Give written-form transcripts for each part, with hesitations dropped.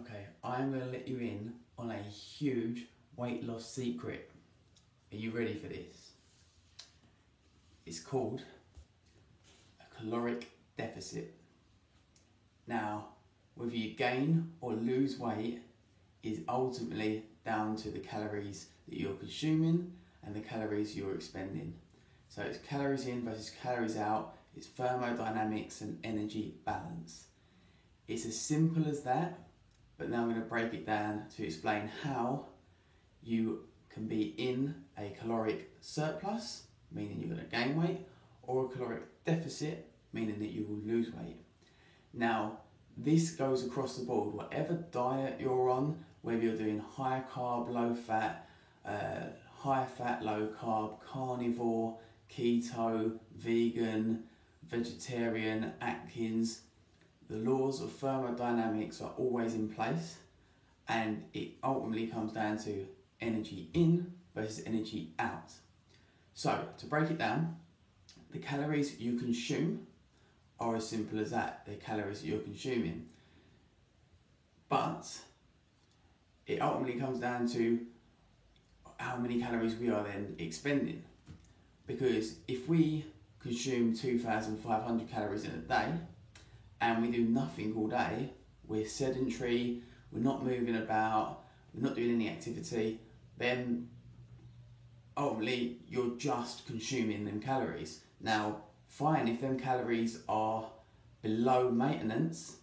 Okay, I'm going to let you in on a huge weight loss secret. Are you ready for this? It's called a caloric deficit. Now, whether you gain or lose weight is ultimately down to the calories that you're consuming and the calories you're expending. So it's calories in versus calories out, it's thermodynamics and energy balance. It's as simple as that, but now I'm going to break it down to explain how you can be in a caloric surplus, meaning you're going to gain weight, or a caloric deficit, meaning that you will lose weight. Now, this goes across the board, whatever diet you're on, whether you're doing high carb, low fat, high fat, low carb, carnivore, keto, vegan, vegetarian, Atkins, the laws of thermodynamics are always in place, and it ultimately comes down to energy in versus energy out. So, to break it down, the calories you consume are as simple as that. They're calories that you're consuming. But it ultimately comes down to how many calories we are then expending. Because if we consume 2,500 calories in a day and we do nothing all day, we're sedentary, we're not moving about, we're not doing any activity, then ultimately you're just consuming them calories. Now, fine, if them calories are below maintenance,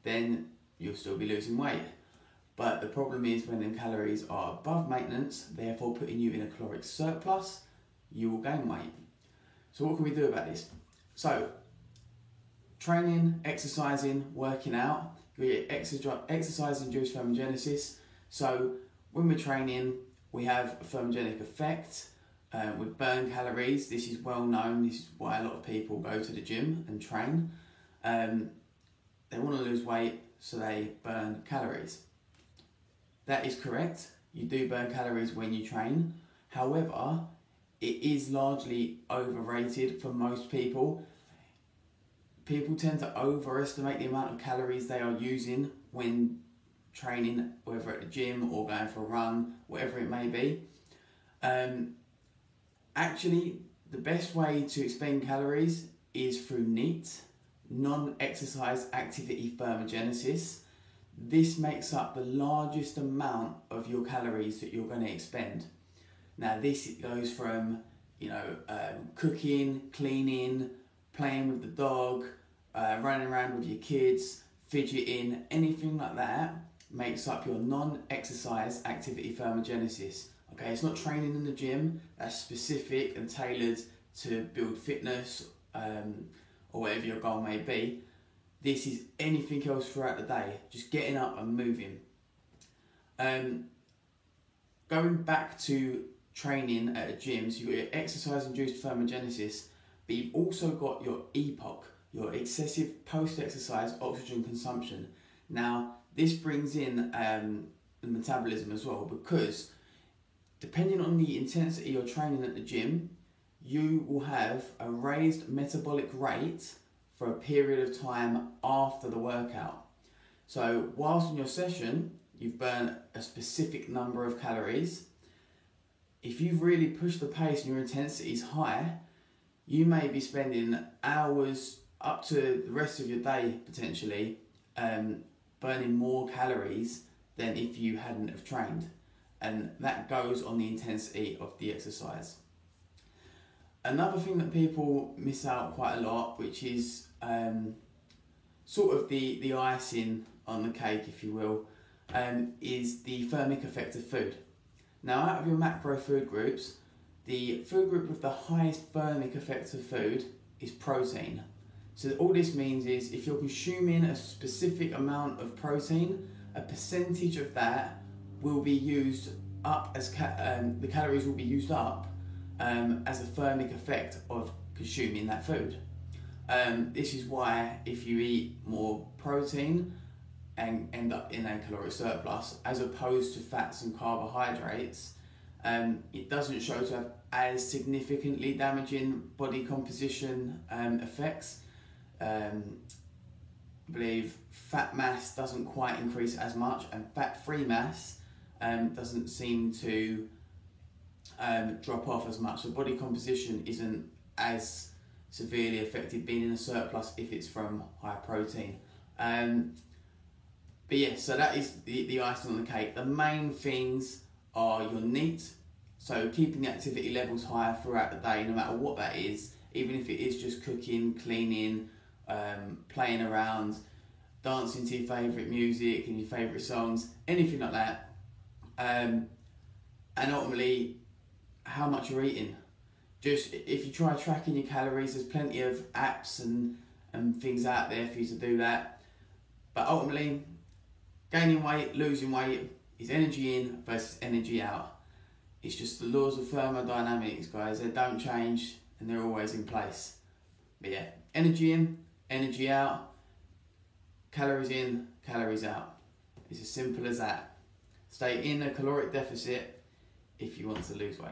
then you'll still be losing weight. But the problem is when them calories are above maintenance, therefore putting you in a caloric surplus, you will gain weight. So what can we do about this? So, training, exercising, working out, you get exercise-induced thermogenesis. So when we're training, we have a thermogenic effect. We burn calories. This is well known. This is why a lot of people go to the gym and train. They want to lose weight, so they burn calories. That is correct. You do burn calories when you train. However, it is largely overrated for most people. People tend to overestimate the amount of calories they are using when training, whether at the gym or going for a run, whatever it may be. Actually, the best way to expend calories is through NEAT, non-exercise activity thermogenesis. This makes up the largest amount of your calories that you're going to expend. Now, this goes from cooking, cleaning, playing with the dog, running around with your kids, fidgeting, anything like that makes up your non-exercise activity thermogenesis. Okay, it's not training in the gym, that's specific and tailored to build fitness or whatever your goal may be. This is anything else throughout the day, just getting up and moving. Going back to training at a gym, so you've got your exercise-induced thermogenesis, but you've also got your EPOC, your excessive post-exercise oxygen consumption. Now, this brings in the metabolism as well, because depending on the intensity you're training at the gym, you will have a raised metabolic rate for a period of time after the workout. So whilst in your session, you've burned a specific number of calories. If you've really pushed the pace and your intensity is high, you may be spending hours up to the rest of your day potentially burning more calories than if you hadn't have trained. And that goes on the intensity of the exercise. Another thing that people miss out quite a lot, which is sort of the icing on the cake, if you will, is the thermic effect of food. Now, out of your macro food groups, the food group with the highest thermic effect of food is protein. So all this means is if you're consuming a specific amount of protein, a percentage of that will be used up as the calories will be used up as a thermic effect of consuming that food. This is why if you eat more protein and end up in a caloric surplus as opposed to fats and carbohydrates, it doesn't show to have as significantly damaging body composition effects. I believe fat mass doesn't quite increase as much, and fat-free mass doesn't seem to drop off as much. So body composition isn't as severely affected being in a surplus if it's from high protein. But yeah, so that is the icing on the cake. The main things are your NEAT, so keeping the activity levels higher throughout the day, no matter what that is, even if it is just cooking, cleaning, playing around, dancing to your favourite music and your favourite songs, anything like that. And ultimately, how much you're eating. Just if you try tracking your calories, there's plenty of apps and things out there for you to do that. But ultimately, gaining weight, losing weight is energy in versus energy out. It's just the laws of thermodynamics, guys. They don't change and they're always in place. But yeah, energy in, energy out, calories in, calories out. It's as simple as that. Stay in a caloric deficit if you want to lose weight.